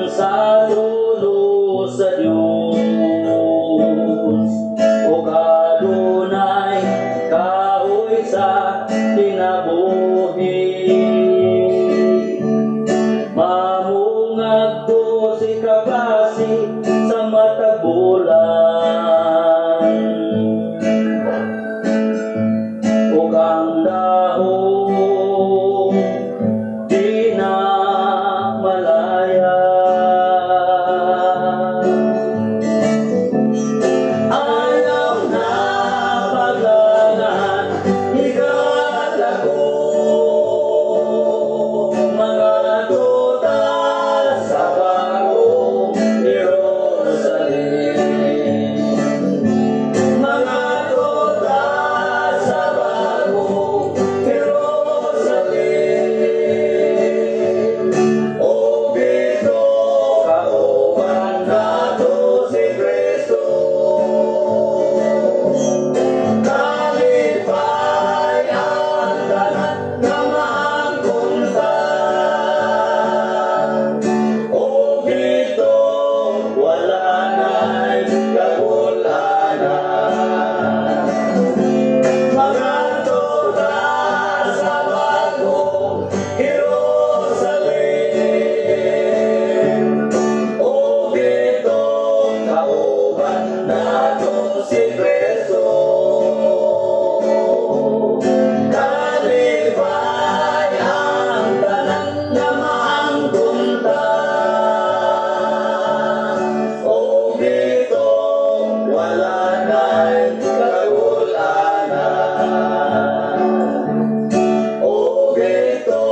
sa tulo sa Diyos o kadunay kahoy sa kinabuhi mamungag to si kabasi sa matag bulan o ang dahon di na malaya ayaw na paglanan higat ako mga tuta sa bagong Jerusalem mga tuta sa bagong Jerusalem o bito kauban nato si Kristo kalipay ang tanan nga maangkuntan o bito wala na'y kagulanan mga tuta sa bagong Jerusalem o bito kauban nato si Kristo kalipay ang tanan nga maangkuntan o bito wala na'y kagulanan o bito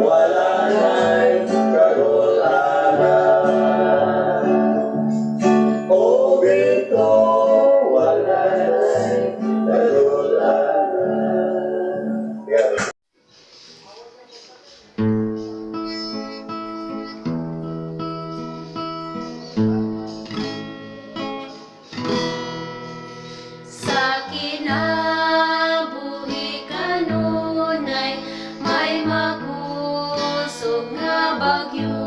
wala na'y kagulanan o bito wala na'y kagulanan. Sa kinabuhi kanunay may makusog nga bagyo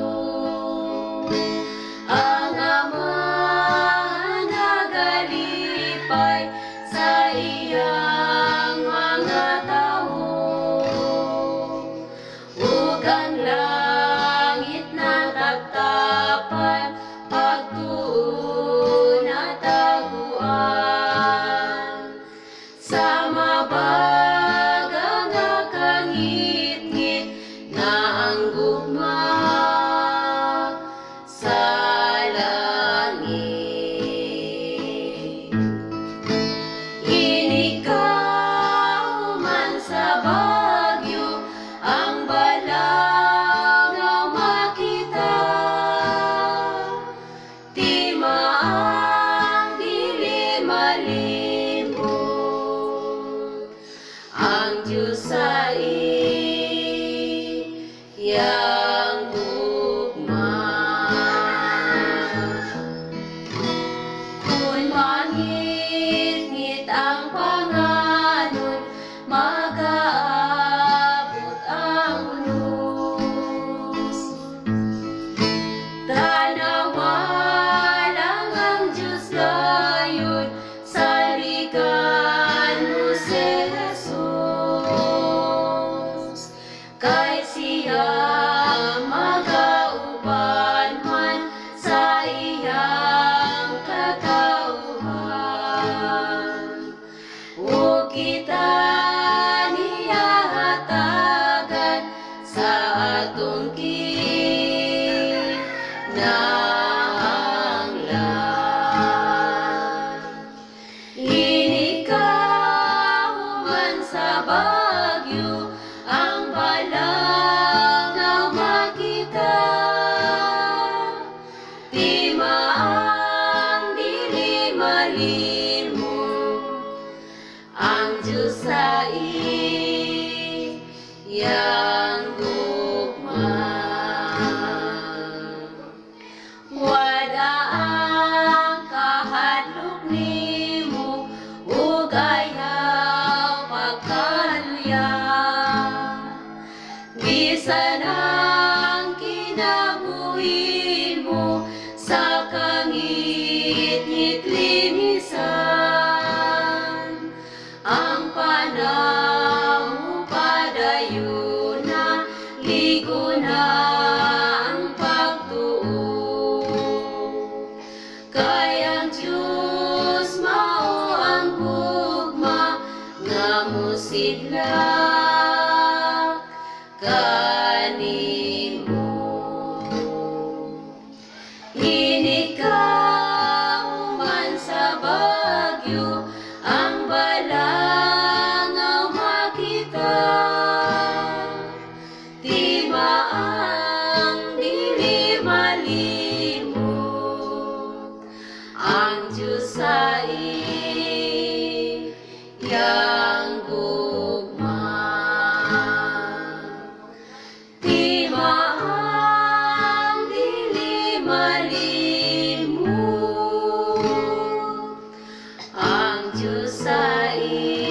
ang amahan nagalipay sa iyang mga tao ug ang langit natagtapan pagtuon at taguan sa mabaga nga kangit-ngit nga ang gugma sa langit. Inikaw man sa bagyo ang balang nga makita di maang dili malimot ang Diyos sa iyang gugma. Kung mangit-ngit ang panganod, mag-aabot ang unos. Tanawa lang ang Diyos gayon sa ligan mo si Jesus. Kay siya magauban man sa iyang katauhan. O kita niya hatagan sa atong kinahanglan. Inikaw man sa bagyo ang balang nga makita di maang dili malimot ang Diyos sa iyang gugma. ligo na ang pagtuo. Kay ang Diyos mao ang gugma nga musidlak kanimo. Hinikaw man sa bagyo ang balangaw makita, di maang dili malimot ang Diyos sa iyang gugma. Di maang dili malimot ang Diyos sa iyang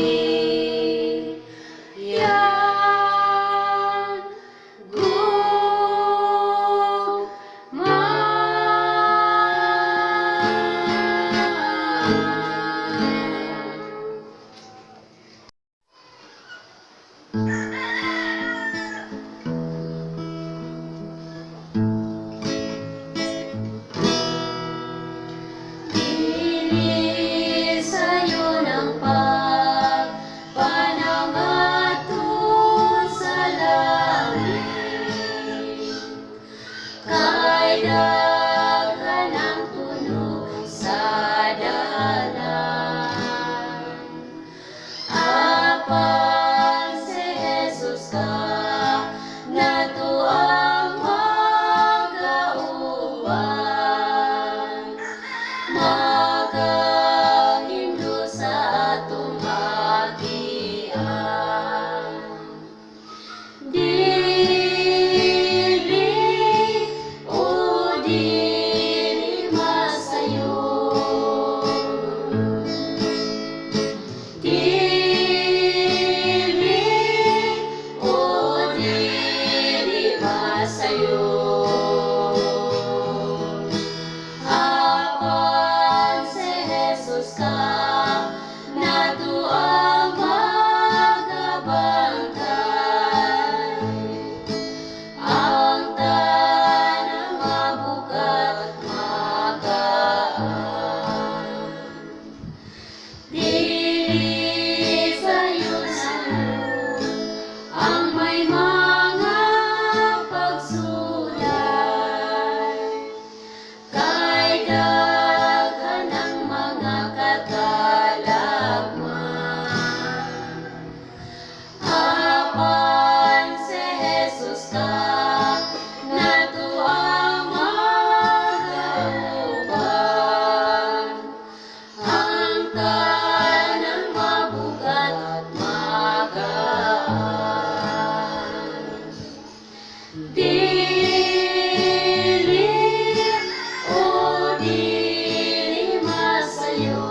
gugma. Dili sa'yo ng pagpanangaton sa langit, kay daghan ang tunog sa dalan. Apan si Jesus ka nato ang magauban, magahindo sa atong agian. Dili o dili masayo, dili o dili masayo. Apan si Jesus ka nato ang magabantay, ang tanang mabugat magaan. Dili sa'yo ang may mga pagsulay, kay daghan ang mga katalagman. Apan si Jesus ka nato ang magauban, ang tanang mabugat at magaan. Dili o dili masayo,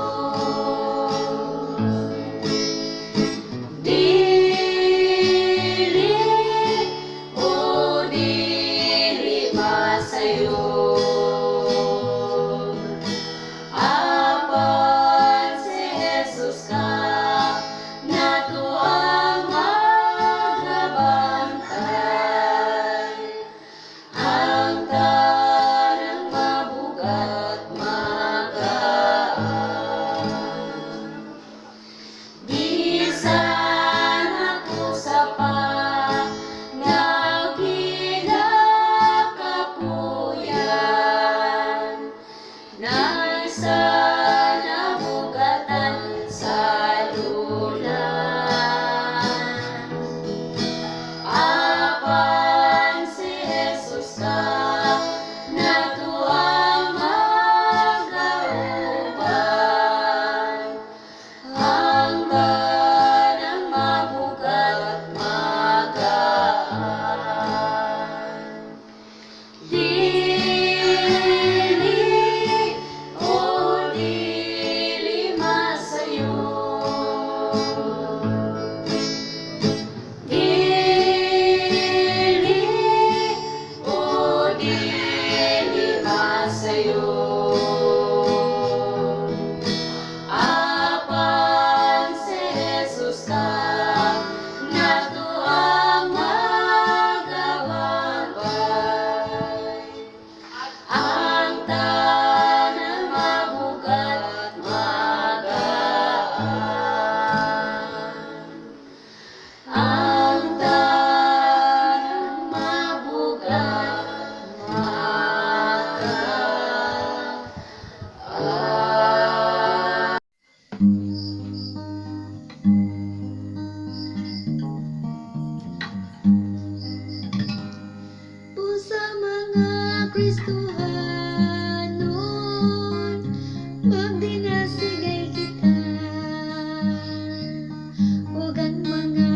dili o dili masayo. Apan si Jesus ka nato ang magabantay, ang tanang mabugat magaan. Di sana ko sa pangagila kapuya, Kristohanon, magdinasigay kita, ug ang mga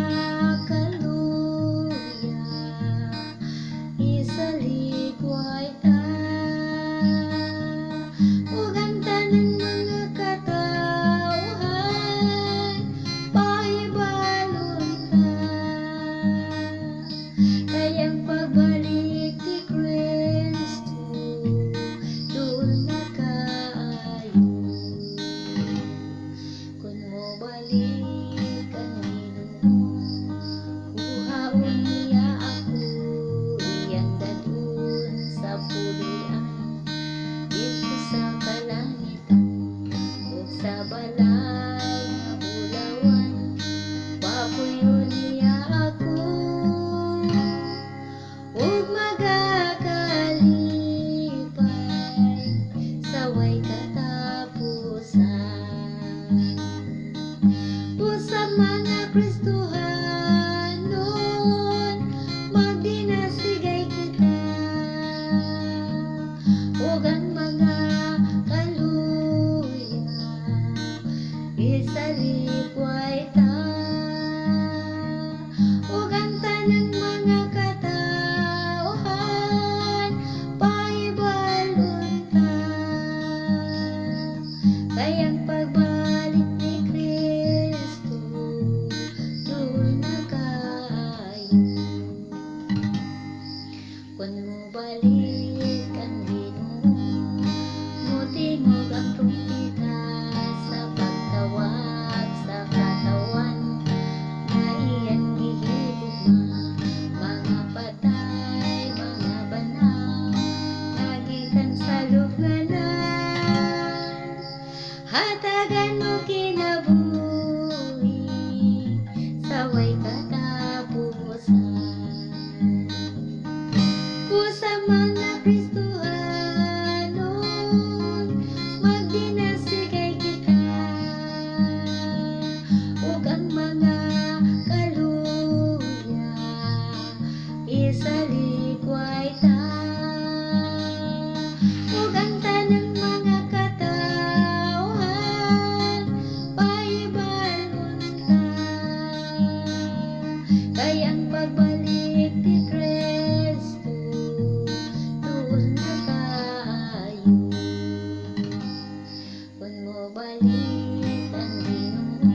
kaluya, isaligway ta, ug ang tanang mga katawhan, pahibalon ta, kayang pagbalik ni Kristo, doon na kaayo. Kung mo balik ang Ginoo, buhaon niya ako, iyang dadun sa pulian, dito sa kalangitan, ug sa balay nga bulawan, papuyon niya ako, ug magakalipay sa way katapusan. Busa mga Kristohanon, magdinasigay kita, ug ang mga kaluya, isaligway ta, ug ang tanang mga katawhan, pahibalon ta, kayang pagbalik ni Kristo, doon na kaayo. Kung mo balik ang Ginoo, mutingog ang trumpeta sa pagtawag sa katawan, na iyang gihigugma, mga patay, mga banaw, nagikan sa lubnganan, hatagan mo kinabuhi sa way katapusan. Busa mga Kristohanon, magdinasigay kita, ug ang mga kaluya, isaligway ta, ug ang tanang mga katawhan, pahibalon ta, kayang pagbalik ni Kristo, doon na kaayo. Kung mo balik ang Ginoo,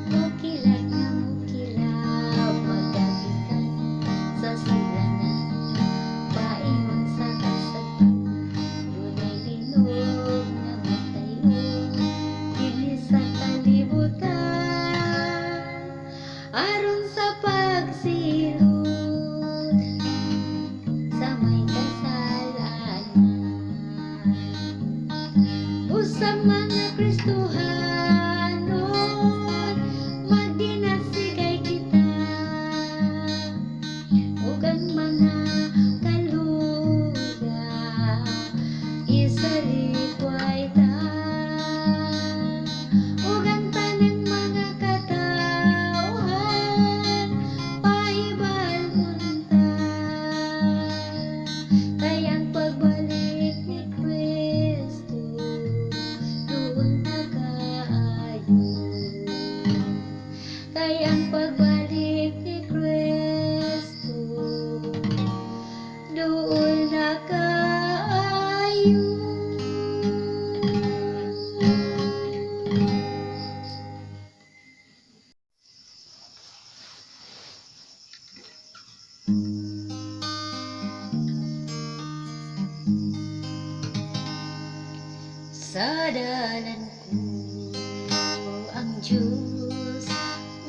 mukilat na mukilaw, magdagikan sa silangan, paingon sa kasagpan, dunay linog na magtayo, dinhi sa kalibutan, aron sa pagsilot sa may kasalanan. Busa mga Kristohanon, magdinasigay kita, ug ang mga kaluya, isaligway ta, ug ang tanang mga katawhan, pahibalon ta, kayang pagbalik ni Kristo, doon na kaayo. Kayang pagbalik ni Kristo, doon na kaayo. Sa dalan ko ang Diyos,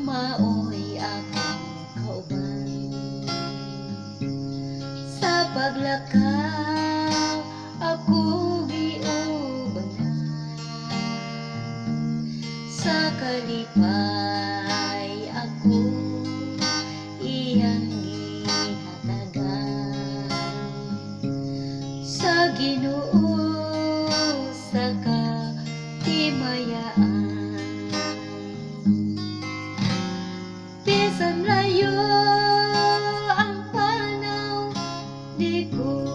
maoy akong kauban, sa paglakaw ako giubanan, sa kalipay ako iyang gihatagan, sa Ginoo sa kahimayaan. Bisan layo ang panaw, di ko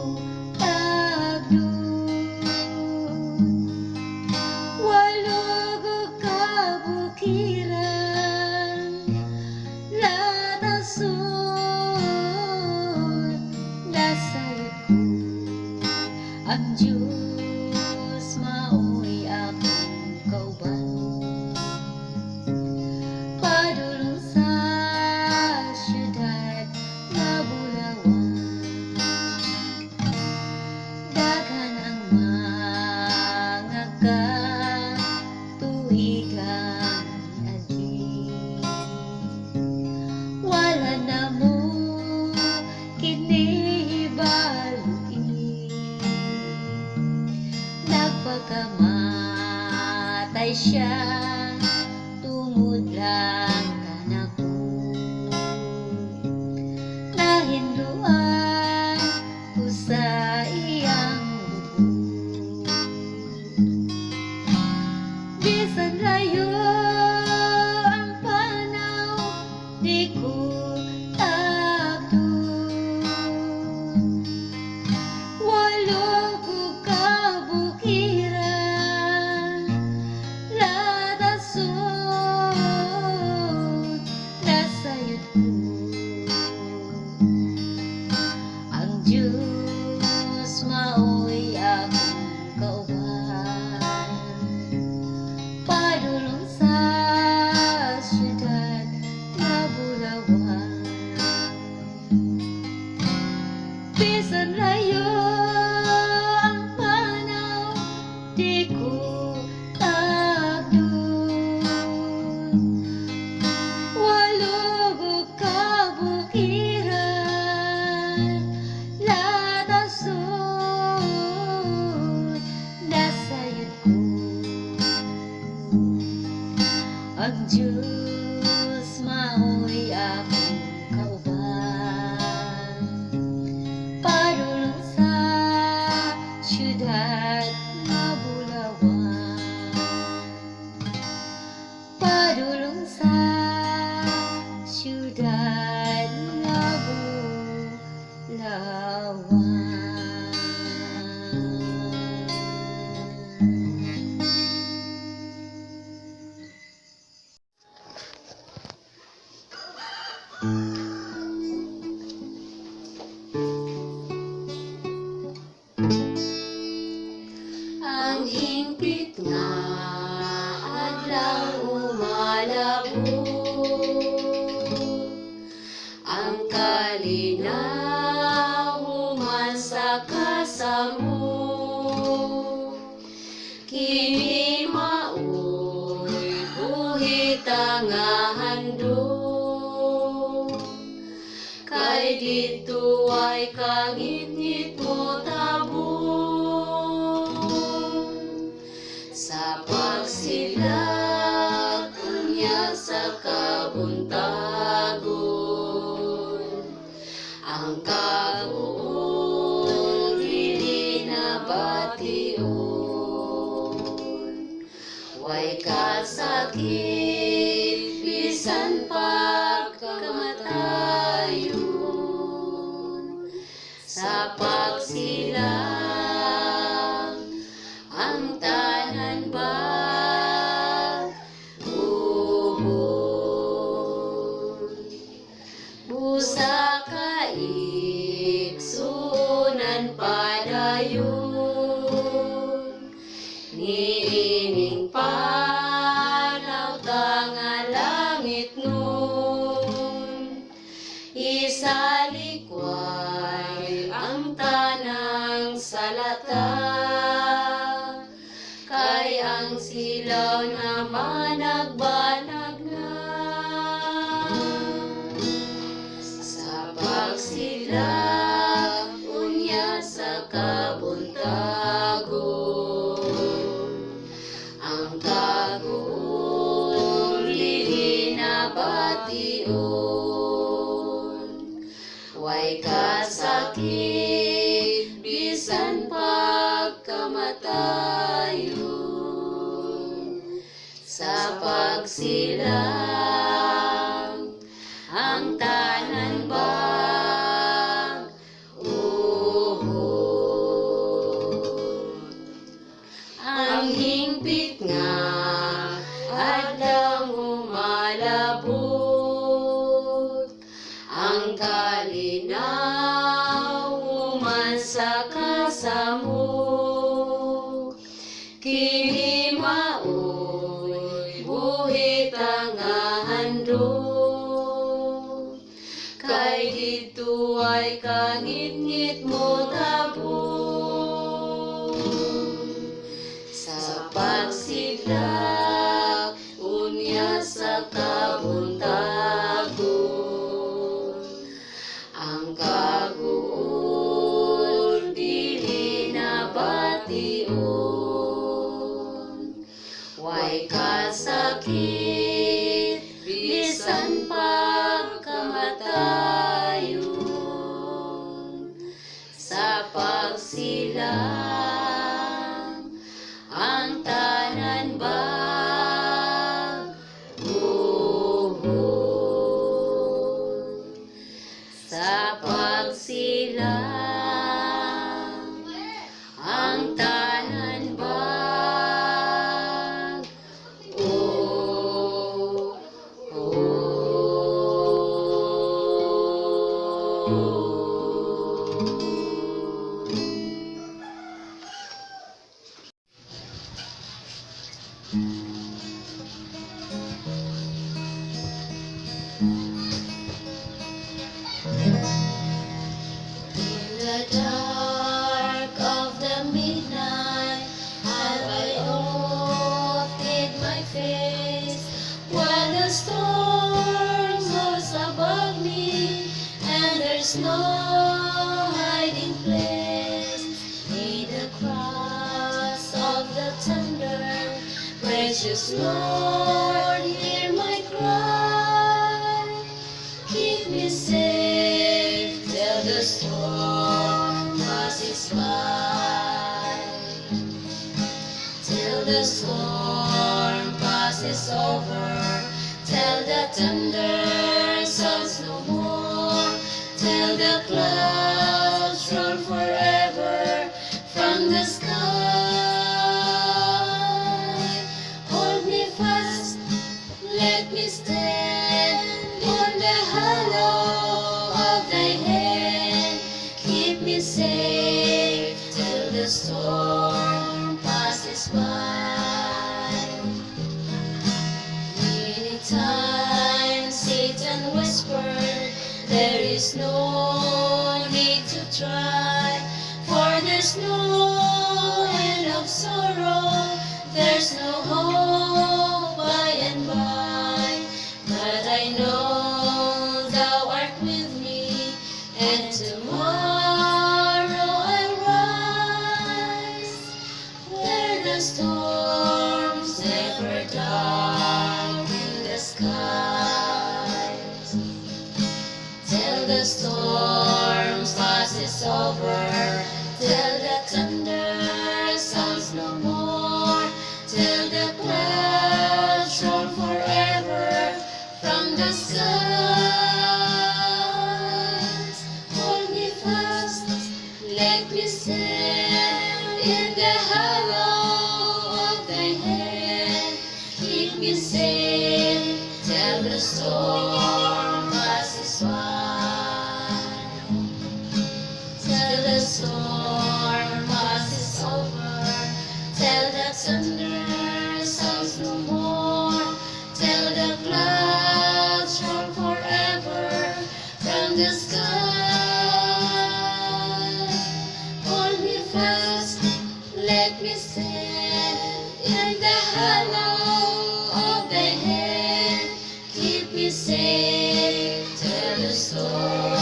pagkamatay siya, tungod lang kanako. Nahinduan ko sa iyang lubong, bisan layo ang panaw, di ko takdo. Walo ko kabukiran, latasod, nasayod ko. Ang Diyos maoy akong kauban, padulong sa syudad na Bulawan. Bisan layo ang panaw, di ko takdo. Walog o kabukiran, latasod, nasayod ko. Ang Diyos maoy akong kauban, padulong sa syudad na Bulawan. Padulong sa syudad na Bulawan. Ang hingpit nga adlaw umalabot, ang kalinaw human sa kasamo. Kini maoy buhit ang handog, kay dito ay kangit-ngit mo tabong. Sa pagsilak unya sa kabuntagon, ang kabuon dili na bation. Way kasakit bisan pagkamatayon, sa pagsilak ang tanan ba ubod. Busa kaiksunan padayon, niining panaw tanga langit nun. Isalikway ang tanang salata, kay ang silaw naman nagbanag na. Sa pagsilak unya sa kabuntagon, ang kaguol dili na bation. Way kasakit bisan pagkamatayon, sa pagsilang ang tanan ba uhod. Ang hingpit nga adlaw umalabot, ang kalinaw human sa kasamo. Kini maoy buhit ang handog, kay dito ay kangit-ngit mo tabong. Sa pagsidlak unya sa kabuntagon, ang kaguol dili na bation. silang ang tanan baguhon sa pagsilang ang tanan In the dark of the midnight, have I oft hid my face, while the storm goes above me, and there's no hiding place. May the cross of the thunder, precious Lord, hear my cry. Keep me safe till the storm passes by. Till the storm passes over, till the thunder sounds no more, till the clouds roll forever from the sky. Hold me fast, let me stand on the hollow of thy hand. Keep me safe till the storm passes by. Many times Satan whispered, there is no need to try, for there's no end of sorrow, there's no hope by and by. But I know thou art with me, and tomorrow I'll rise, where the storms never darken the skies. Till the storm passes over, till the thunder sounds no more, till the clouds roll forever from the skies. Hold me fast, let me stand in the hollow of thy hand. Keep me safe till the storm passes by. Till the storm passes over, till the thunder sounds no more, till the clouds roll forever from the sky. Hold me fast, let me stand in the hollow of thy hand. Keep me safe till the storm